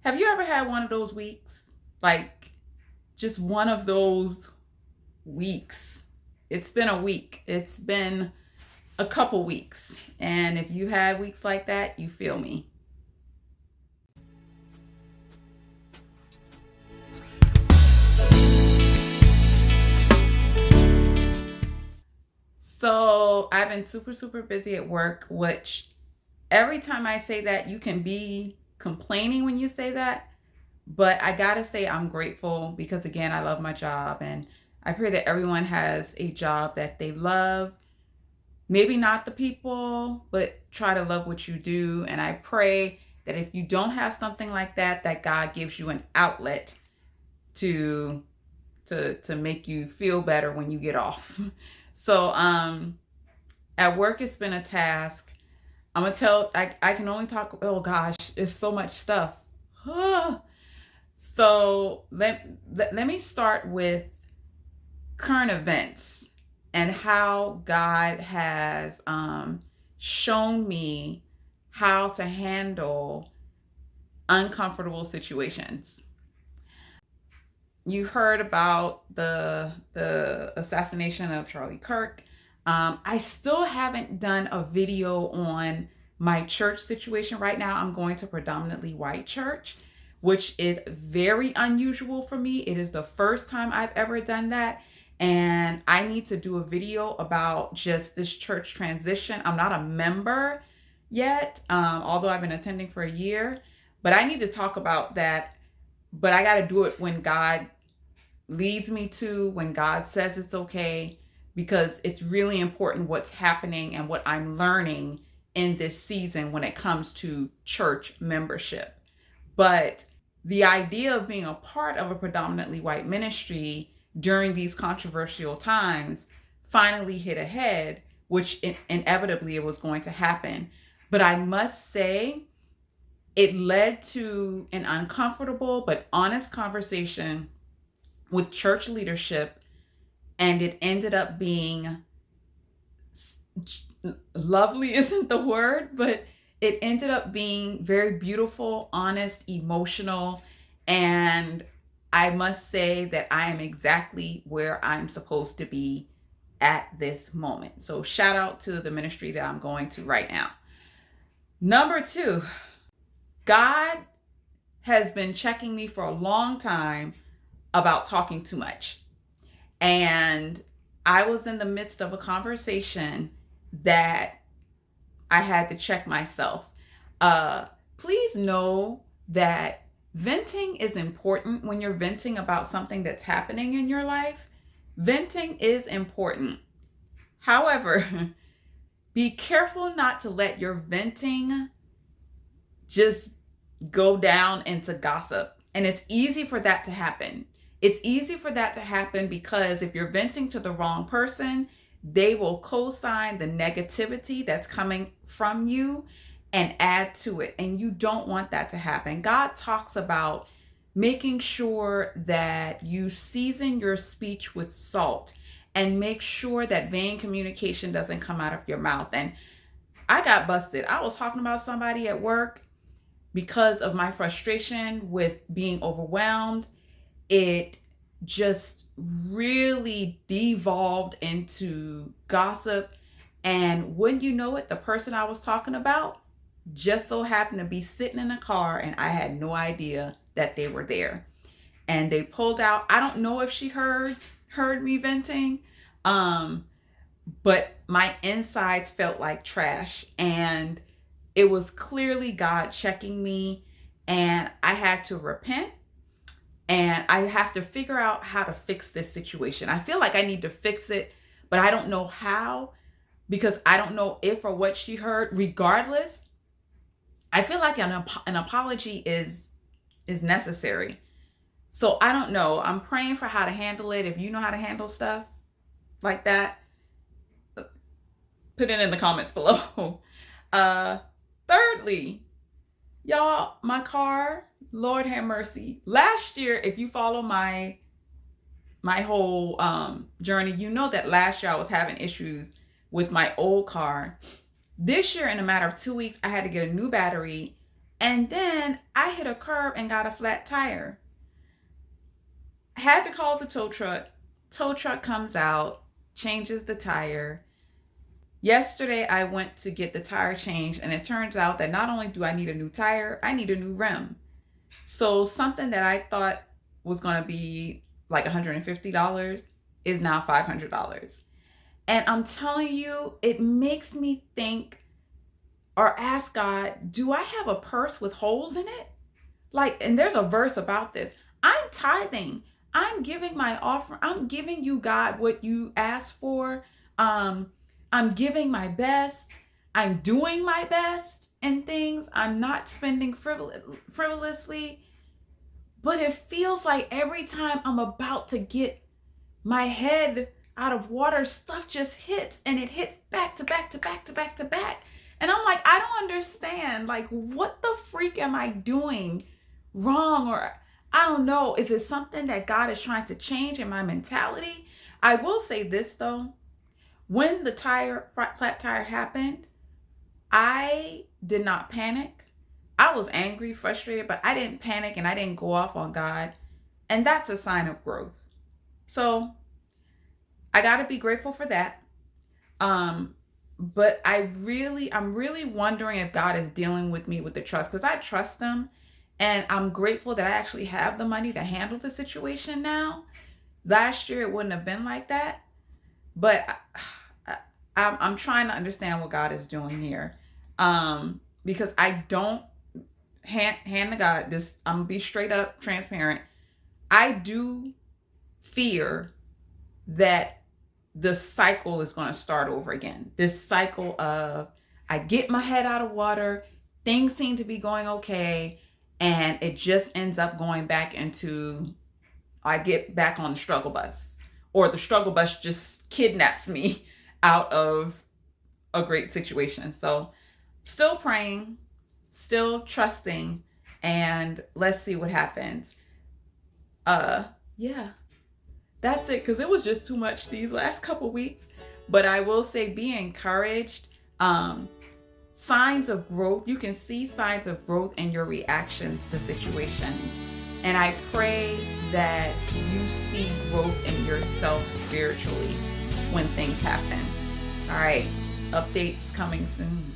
Have you ever had one of those weeks? Like just one of those weeks. It's been a week. It's been a couple weeks. And if you had weeks like that, you feel me. So I've been super, super busy at work, which every time I say that, you can be complaining when you say that. But I gotta say, I'm grateful because, again, I love my job. And I pray that everyone has a job that they love. Maybe not the people, but try to love what you do. And I pray that if you don't have something like that, that God gives you an outlet to to make you feel better when you get off. So at work it's been a task. I'm gonna tell I can only talk, oh gosh, it's so much stuff. So let me start with current events and how God has shown me how to handle uncomfortable situations. You heard about the assassination of Charlie Kirk. I still haven't done a video on my church situation right now. I'm going to predominantly white church, which is very unusual for me. It is the first time I've ever done that. And I need to do a video about just this church transition. I'm not a member yet, although I've been attending for a year. But I need to talk about that. But I got to do it when God leads me to, when God says it's okay, because it's really important what's happening and what I'm learning in this season when it comes to church membership. But the idea of being a part of a predominantly white ministry during these controversial times finally hit ahead, which inevitably it was going to happen. But I must say, it led to an uncomfortable but honest conversation with church leadership, and it ended up being lovely isn't the word, but it ended up being very beautiful, honest, emotional, and I must say that I am exactly where I'm supposed to be at this moment. So shout out to the ministry that I'm going to right now. Number two, God has been checking me for a long time about talking too much. And I was in the midst of a conversation that I had to check myself. Please know that venting is important when you're venting about something that's happening in your life. Venting is important. However, be careful not to let your venting just go down into gossip. And it's easy for that to happen. It's easy for that to happen because if you're venting to the wrong person, they will co-sign the negativity that's coming from you and add to it. And you don't want that to happen. God talks about making sure that you season your speech with salt and make sure that vain communication doesn't come out of your mouth. And I got busted. I was talking about somebody at work because of my frustration with being overwhelmed. It just really devolved into gossip. And wouldn't you know it, the person I was talking about just so happened to be sitting in a car and I had no idea that they were there. And they pulled out. I don't know if she heard me venting, but my insides felt like trash. And it was clearly God checking me, and I had to repent. And I have to figure out how to fix this situation. I feel like I need to fix it, but I don't know how, because I don't know if or what she heard. Regardless, I feel like an apology is necessary. So I don't know. I'm praying for how to handle it. If you know how to handle stuff like that, put it in the comments below. Thirdly, y'all, my car, Lord have mercy. Last year, if you follow my whole journey, you know that last year I was having issues with my old car. This year, in a matter of 2 weeks, I had to get a new battery And then I hit a curb and got a flat tire. Had to call the tow truck. Tow truck comes out, changes the tire. Yesterday, I went to get the tire changed, and it turns out that not only do I need a new tire, I need a new rim. So something that I thought was going to be like $150 is now $500. And I'm telling you, it makes me think or ask God, do I have a purse with holes in it? Like, and there's a verse about this. I'm tithing. I'm giving my offering. I'm giving you, God, what you asked for. I'm giving my best. I'm doing my best in things. I'm not spending frivolously. But it feels like every time I'm about to get my head out of water, stuff just hits, and it hits back to back to back to back to back. And I'm like, I don't understand. Like, what the freak am I doing wrong? Or I don't know. Is it something that God is trying to change in my mentality? I will say this though. When the flat tire happened, I did not panic. I was angry, frustrated, but I didn't panic and I didn't go off on God. And that's a sign of growth. So I got to be grateful for that. But I'm really wondering if God is dealing with me with the trust, because I trust him and I'm grateful that I actually have the money to handle the situation now. Last year, it wouldn't have been like that. But I'm trying to understand what God is doing here. Because I don't hand to God this. I'm gonna be straight up transparent. I do fear that the cycle is going to start over again. This cycle of I get my head out of water, things seem to be going okay, and it just ends up going back into I get back on the struggle bus, or the struggle bus just kidnaps me out of a great situation. So still praying, still trusting, and let's see what happens. Yeah, that's it, because it was just too much these last couple weeks. But I will say, be encouraged. Signs of growth. You can see signs of growth in your reactions to situations. And I pray that you see growth in yourself spiritually when things happen. All right, updates coming soon.